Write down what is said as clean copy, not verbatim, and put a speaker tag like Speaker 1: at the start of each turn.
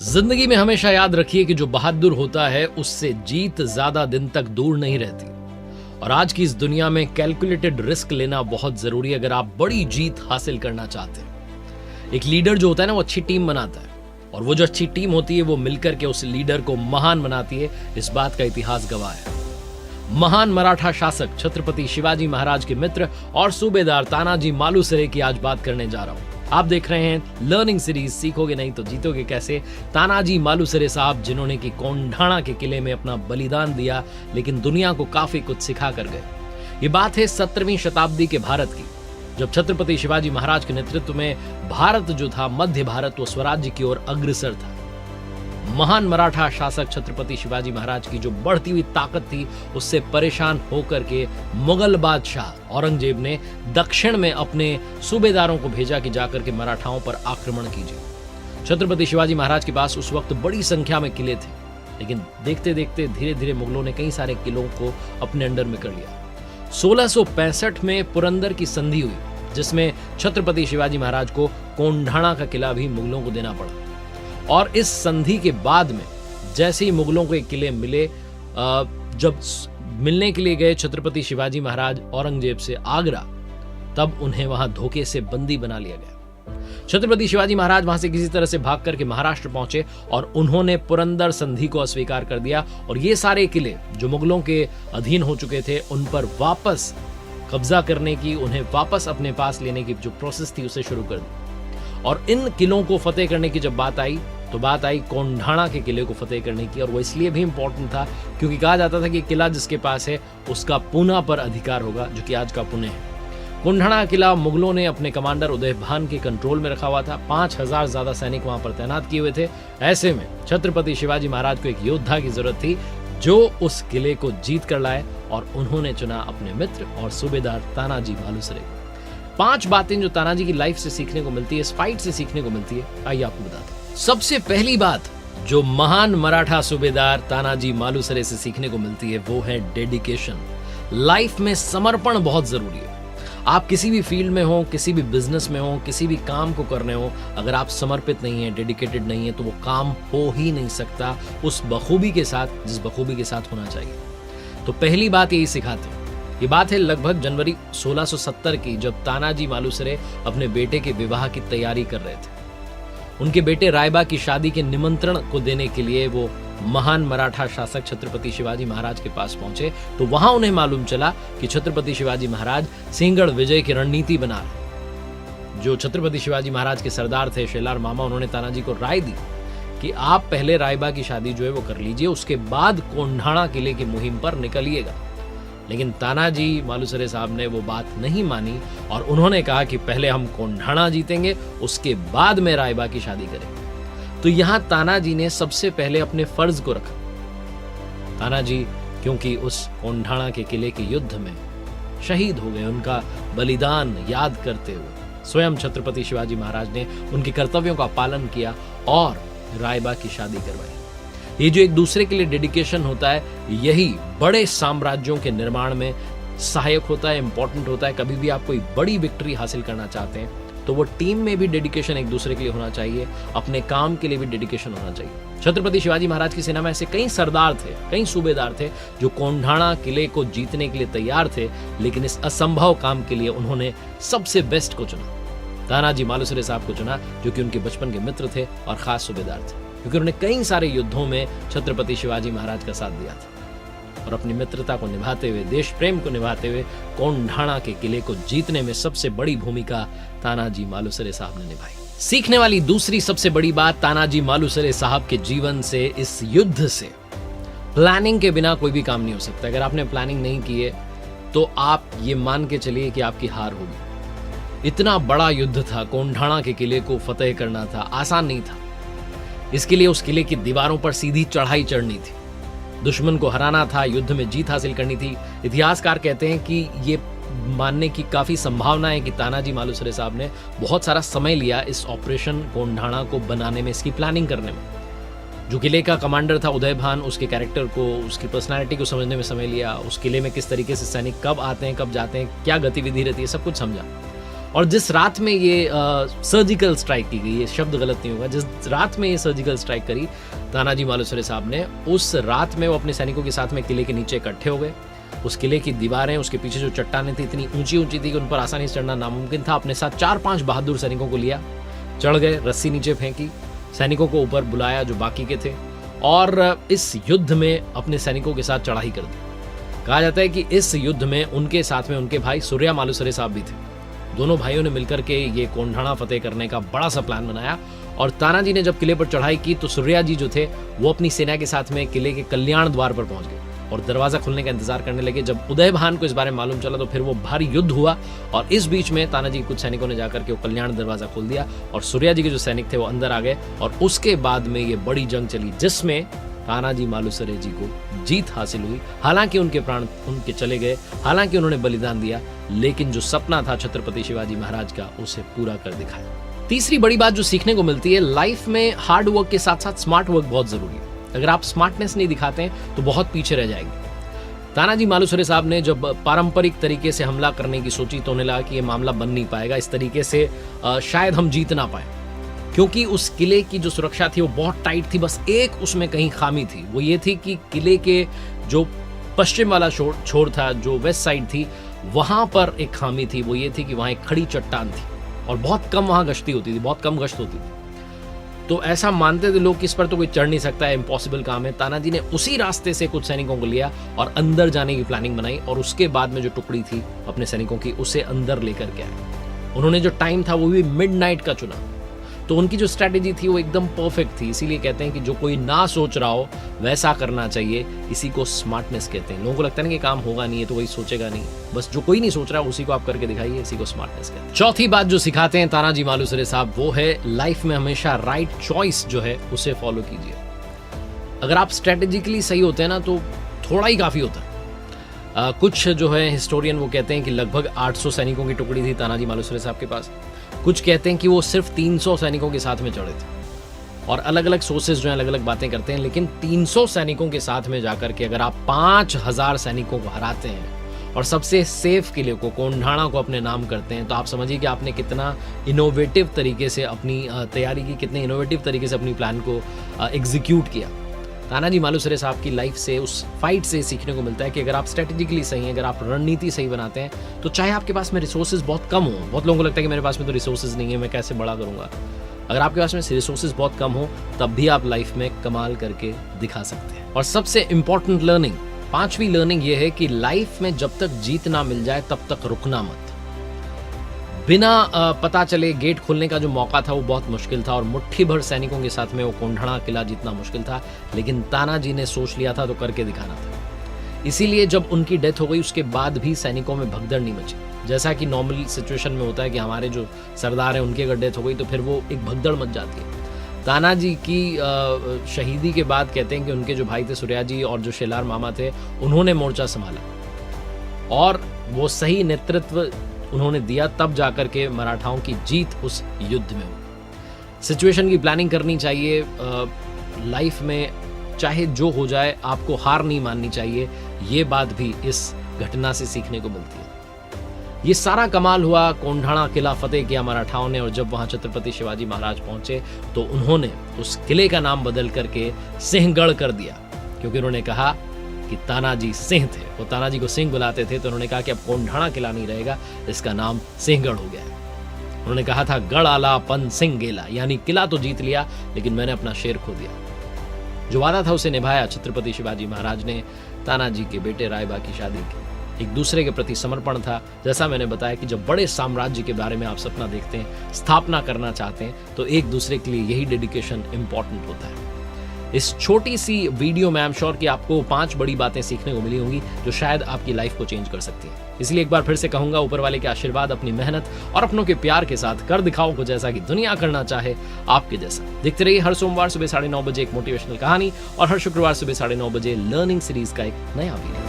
Speaker 1: जिंदगी में हमेशा याद रखिए कि जो बहादुर होता है उससे जीत ज्यादा दिन तक दूर नहीं रहती। और आज की इस दुनिया में कैलकुलेटेड रिस्क लेना बहुत जरूरी है अगर आप बड़ी जीत हासिल करना चाहते हैं। एक लीडर जो होता है ना, वो अच्छी टीम बनाता है, और वो जो अच्छी टीम होती है वो मिलकर के उस लीडर को महान बनाती है। इस बात का इतिहास गवाह है। महान मराठा शासक छत्रपति शिवाजी महाराज के मित्र और सूबेदार तानाजी मालुसरे की आज बात करने जा रहा हूं। आप देख रहे हैं लर्निंग सीरीज सीखोगे नहीं तो जीतोगे कैसे। तानाजी मालुसरे साहब, जिन्होंने की कोंढाणा के किले में अपना बलिदान दिया लेकिन दुनिया को काफी कुछ सिखा कर गए। ये बात है 17वीं शताब्दी के भारत की, जब छत्रपति शिवाजी महाराज के नेतृत्व में भारत जो था, मध्य भारत, वो स्वराज्य की ओर अग्रसर था। महान मराठा शासक छत्रपति शिवाजी महाराज की जो बढ़ती हुई ताकत थी, उससे परेशान होकर के मुगल बादशाह औरंगजेब ने दक्षिण में अपने सूबेदारों को भेजा कि जाकर के मराठाओं पर आक्रमण कीजिए। छत्रपति शिवाजी महाराज के पास उस वक्त बड़ी संख्या में किले थे, लेकिन देखते देखते धीरे धीरे मुगलों ने कई सारे किलों को अपने अंडर में कर लिया। 1665 में पुरंदर की संधि हुई, जिसमें छत्रपति शिवाजी महाराज को कोंढाणा का किला भी मुगलों को देना पड़ा। और इस संधि के बाद में जैसे ही मुगलों को एक किले मिले, जब मिलने के लिए गए छत्रपति शिवाजी महाराज औरंगजेब से आगरा, तब उन्हें वहां धोखे से बंदी बना लिया गया। छत्रपति शिवाजी महाराज वहां से किसी तरह से भाग करके महाराष्ट्र पहुंचे और उन्होंने पुरंदर संधि को अस्वीकार कर दिया, और ये सारे किले जो मुगलों के अधीन हो चुके थे, उन पर वापस कब्जा करने की, उन्हें वापस अपने पास लेने की जो प्रोसेस थी उसे शुरू कर दी। और इन किलों को फतेह करने की जब बात आई, तो बात आई कोंढाणा के किले को फतेह करने की। और वो इसलिए भी इंपॉर्टेंट था क्योंकि कहा जाता था कि किला जिसके पास है उसका पूना पर अधिकार होगा, जो कि आज का पुणे है। कोंढाणा किला मुगलों ने अपने कमांडर उदयभान के कंट्रोल में रखा हुआ था। 5000 ज्यादा सैनिक वहां पर तैनात किए हुए थे। ऐसे में छत्रपति शिवाजी महाराज को एक योद्धा की जरूरत थी जो उस किले को जीत कर लाए, और उन्होंने चुना अपने मित्र और सूबेदार तानाजी मालुसरे। 5 बातें जो तानाजी की लाइफ से सीखने को मिलती है, इस फाइट से सीखने को मिलती है, आइए आपको बताते हैं। सबसे पहली बात जो महान मराठा सूबेदार तानाजी मालुसरे से सीखने को मिलती है, वो है डेडिकेशन। लाइफ में समर्पण बहुत जरूरी है। आप किसी भी फील्ड में हो, किसी भी बिजनेस में हो, किसी भी काम को करने हो, अगर आप समर्पित नहीं है, डेडिकेटेड नहीं है, तो वो काम हो ही नहीं सकता उस बखूबी के साथ जिस बखूबी के साथ होना चाहिए। तो पहली बात यही सिखाते हैं। ये बात है लगभग जनवरी 1670 की, जब तानाजी मालुसरे अपने बेटे के विवाह की तैयारी कर रहे थे। उनके बेटे रायबा की शादी के निमंत्रण को देने के लिए वो महान मराठा शासक छत्रपति शिवाजी महाराज के पास पहुंचे, तो वहां उन्हें मालूम चला कि छत्रपति शिवाजी महाराज सिंहगढ़ विजय की रणनीति बना रहे। जो छत्रपति शिवाजी महाराज के सरदार थे, शेलार मामा, उन्होंने तानाजी को राय दी कि आप पहले रायबा की शादी जो है वो कर लीजिए, उसके बाद कोंढाणा किले की मुहिम पर निकलिएगा। लेकिन तानाजी मालुसरे साहब ने वो बात नहीं मानी और उन्होंने कहा कि पहले हम कोंढाणा जीतेंगे, उसके बाद में रायबा की शादी करेंगे। तो यहां तानाजी ने सबसे पहले अपने फर्ज को रखा। तानाजी क्योंकि उस कोंढाणा के किले के युद्ध में शहीद हो गए, उनका बलिदान याद करते हुए स्वयं छत्रपति शिवाजी महाराज ने उनके कर्तव्यों का पालन किया और रायबा की शादी करवाई। ये जो एक दूसरे के लिए डेडिकेशन होता है, यही बड़े साम्राज्यों के निर्माण में सहायक होता है, इंपॉर्टेंट होता है। कभी भी आप कोई बड़ी विक्ट्री हासिल करना चाहते हैं तो वो टीम में भी डेडिकेशन एक दूसरे के लिए होना चाहिए, अपने काम के लिए भी डेडिकेशन होना चाहिए। छत्रपति शिवाजी महाराज की सेना में ऐसे कई सरदार थे, कई सूबेदार थे जो कोंढाणा किले को जीतने के लिए तैयार थे, लेकिन इस असंभव काम के लिए उन्होंने सबसे बेस्ट को चुना, तानाजी मालुसरे साहब को चुना, जो कि उनके बचपन के मित्र थे और खास सूबेदार थे, क्योंकि उन्होंने कई सारे युद्धों में छत्रपति शिवाजी महाराज का साथ दिया था। और अपनी मित्रता को निभाते हुए, देश प्रेम को निभाते हुए कोंढाणा के किले को जीतने में सबसे बड़ी भूमिका तानाजी मालुसरे साहब ने निभाई। सीखने वाली दूसरी सबसे बड़ी बात तानाजी मालुसरे साहब के जीवन से, इस युद्ध से, प्लानिंग के बिना कोई भी काम नहीं हो सकता। अगर आपने प्लानिंग नहीं की है तो आप ये मान के चलिए कि आपकी हार होगी। इतना बड़ा युद्ध था, कोंढाणा के किले को फतेह करना था, आसान नहीं था। इसके लिए उस किले की दीवारों पर सीधी चढ़ाई चढ़नी थी, दुश्मन को हराना था, युद्ध में जीत हासिल करनी थी। इतिहासकार कहते हैं कि ये मानने की काफी संभावना है कि तानाजी मालुसरे साहब ने बहुत सारा समय लिया इस ऑपरेशन कोंढाणा को बनाने में, इसकी प्लानिंग करने में। जो किले का कमांडर था उदयभान, उसके कैरेक्टर को, उसकी पर्सनालिटी को समझने में समय लिया। उस किले में किस तरीके से सैनिक कब आते हैं, कब जाते हैं, क्या गतिविधि रहती है, सब कुछ समझा। और जिस रात में ये सर्जिकल स्ट्राइक की गई, ये शब्द गलत नहीं होगा, जिस रात में ये सर्जिकल स्ट्राइक करी तानाजी मालुसरे साहब ने, उस रात में वो अपने सैनिकों के साथ में किले के नीचे इकट्ठे हो गए। उस किले की दीवारें, उसके पीछे जो चट्टानें थी, इतनी ऊंची ऊंची थी कि उन पर आसानी से चढ़ना नामुमकिन था। अपने साथ 4-5 बहादुर सैनिकों को लिया, चढ़ गए, रस्सी नीचे फेंकी, सैनिकों को ऊपर बुलाया जो बाकी के थे, और इस युद्ध में अपने सैनिकों के साथ चढ़ाई कर दी। कहा जाता है कि इस युद्ध में उनके साथ में उनके भाई सूर्या मालुसरे साहब भी थे। दोनों भाइयों ने मिलकर के ये कोंढाणा फतेह करने का बड़ा सा प्लान बनाया। और तानाजी ने जब किले पर चढ़ाई की तो सूर्या जी जो थे वो अपनी सेना के साथ में किले के कल्याण द्वार पर पहुंच गए और दरवाजा खुलने का इंतजार करने लगे। जब उदयभान को इस बारे में मालूम चला तो फिर वो भारी युद्ध हुआ और इस बीच में तानाजी कुछ सैनिकों ने जाकर के वो कल्याण दरवाजा खोल दिया और सूर्या जी के जो सैनिक थे वो अंदर आ गए। और उसके बाद में ये बड़ी जंग चली जिसमें तानाजी मालुसरे जी को जीत हासिल हुई। हालांकि उनके प्राण उनके चले गए, हालांकि उन्होंने बलिदान दिया, लेकिन जो सपना था छत्रपति शिवाजी महाराज का उसे पूरा कर दिखाया। तीसरी बड़ी बात जो सीखने को मिलती है, लाइफ में हार्ड वर्क के साथ साथ स्मार्ट वर्क बहुत जरूरी है। अगर आप स्मार्टनेस नहीं दिखाते हैं तो बहुत पीछे रह जाएंगे। तानाजी मालुसरे साहब ने जब पारंपरिक तरीके से हमला करने की सोची तो उन्हें लगा कि ये मामला बन नहीं पाएगा, इस तरीके से शायद हम जीत ना पाए, क्योंकि उस किले की जो सुरक्षा थी वो बहुत टाइट थी। बस एक उसमें कहीं खामी थी, वो ये थी कि किले के जो पश्चिम वाला छोर था, जो वेस्ट साइड थी, वहां पर एक खामी थी। वो ये थी कि वहां एक खड़ी चट्टान थी और बहुत कम वहां गश्ती होती थी, बहुत कम गश्त होती थी। तो ऐसा मानते थे लोग कि इस पर तो कोई चढ़ नहीं सकता है, इम्पॉसिबल काम है। तानाजी ने उसी रास्ते से कुछ सैनिकों को लिया और अंदर जाने की प्लानिंग बनाई और उसके बाद में जो टुकड़ी थी अपने सैनिकों की उसे अंदर लेकर के आए। उन्होंने जो टाइम था वो भी मिडनाइट का चुना। तो उनकी जो स्ट्रैटेजी थी वो एकदम परफेक्ट थी। इसीलिए कहते हैं कि जो कोई ना सोच रहा हो वैसा करना चाहिए, इसी को स्मार्टनेस कहते हैं। लोगों को लगता है ना कि काम होगा नहीं है तो वही सोचेगा नहीं, बस जो कोई नहीं सोच रहा उसी को आप करके दिखाइए, इसी को स्मार्टनेस कहते हैं। चौथी बात जो सिखाते हैं तानाजी मालुसरे साहब वो है लाइफ में हमेशा राइट चॉइस जो है उसे फॉलो कीजिए। अगर आप स्ट्रेटेजिकली सही होते हैं ना तो थोड़ा ही काफी होता है। कुछ जो है हिस्टोरियन वो कहते हैं कि लगभग 800 सैनिकों की टुकड़ी थी तानाजी मालुसरे साहब के पास। कुछ कहते हैं कि वो सिर्फ 300 सैनिकों के साथ में चढ़े थे और अलग अलग सोर्सेज जो है अलग अलग बातें करते हैं। लेकिन 300 सैनिकों के साथ में जाकर के अगर आप 5000 सैनिकों को हराते हैं और सबसे सेफ किले को कोंढाणा को अपने नाम करते हैं तो आप समझिए कि आपने कितना इनोवेटिव तरीके से अपनी तैयारी की, कितने इनोवेटिव तरीके से अपनी प्लान को एग्जीक्यूट किया। तानाजी मालुसरे साहब की लाइफ से, उस फाइट से सीखने को मिलता है कि अगर आप स्ट्रेटेजिकली सही हैं, अगर आप रणनीति सही बनाते हैं तो चाहे आपके पास में रिसोर्सेज बहुत कम हो, बहुत लोगों को लगता है कि मेरे पास में तो रिसोर्सेज नहीं है, मैं कैसे बड़ा करूंगा। अगर आपके पास में रिसोर्सेज बहुत कम हो तब भी आप लाइफ में कमाल करके दिखा सकते हैं। और सबसे इंपॉर्टेंट लर्निंग, 5वीं लर्निंग ये है कि लाइफ में जब तक जीत ना मिल जाए तब तक रुकना मत। बिना पता चले गेट खोलने का जो मौका था वो बहुत मुश्किल था और मुट्ठी भर सैनिकों के साथ में वो कोंढाणा किला जीतना मुश्किल था, लेकिन तानाजी ने सोच लिया था तो करके दिखाना था। इसीलिए जब उनकी डेथ हो गई उसके बाद भी सैनिकों में भगदड़ नहीं मची। जैसा कि नॉर्मल सिचुएशन में होता है कि हमारे जो सरदार हैं उनकी अगर डेथ हो गई तो फिर वो एक भगदड़ मच जाती है। तानाजी की शहीदी के बाद कहते हैं कि उनके जो भाई थे सूर्या जी और जो शेलार मामा थे उन्होंने मोर्चा संभाला और वो सही नेतृत्व उन्होंने दिया, तब जाकर के मराठाओं की जीत उस युद्ध में हुई। सिचुएशन की प्लानिंग करनी चाहिए। लाइफ में चाहे जो हो जाए आपको हार नहीं माननी चाहिए, ये बात भी इस घटना से सीखने को मिलती है। ये सारा कमाल हुआ, कोंढाणा किला फतेह किया मराठाओं ने और जब वहां छत्रपति शिवाजी महाराज पहुंचे तो उन्होंने उस किले का नाम बदल करके सिंहगढ़ कर दिया, क्योंकि उन्होंने कहा कि तानाजी सिंह थे, वो तानाजी को सिंह बुलाते थे, तो उन्होंने कहा कि अब कोंढाणा किला नहीं रहेगा, इसका नाम सिंहगढ़ हो गया है। उन्होंने कहा था गढ़ आला पन सिंह गेला, यानी किला तो जीत लिया लेकिन मैंने अपना शेर खो दिया। जो वादा था उसे निभाया। छत्रपति शिवाजी महाराज ने तानाजी के बेटे रायबा की शादी की। एक दूसरे के प्रति समर्पण था। जैसा मैंने बताया कि जब बड़े साम्राज्य के बारे में आप सपना देखते हैं, स्थापना करना चाहते हैं, तो एक दूसरे के लिए यही डेडिकेशन इंपॉर्टेंट होता है। इस छोटी सी वीडियो में आई एम श्योर कि आपको 5 बड़ी बातें सीखने को मिली होंगी जो शायद आपकी लाइफ को चेंज कर सकती है। इसलिए एक बार फिर से कहूंगा, ऊपर वाले के आशीर्वाद, अपनी मेहनत और अपनों के प्यार के साथ कर दिखाओ कुछ ऐसा कि दुनिया करना चाहे आपके जैसा। देखते रहिए हर सोमवार सुबह 9:30 बजे एक मोटिवेशनल कहानी और हर शुक्रवार सुबह 9:30 बजे लर्निंग सीरीज का एक नया वीडियो।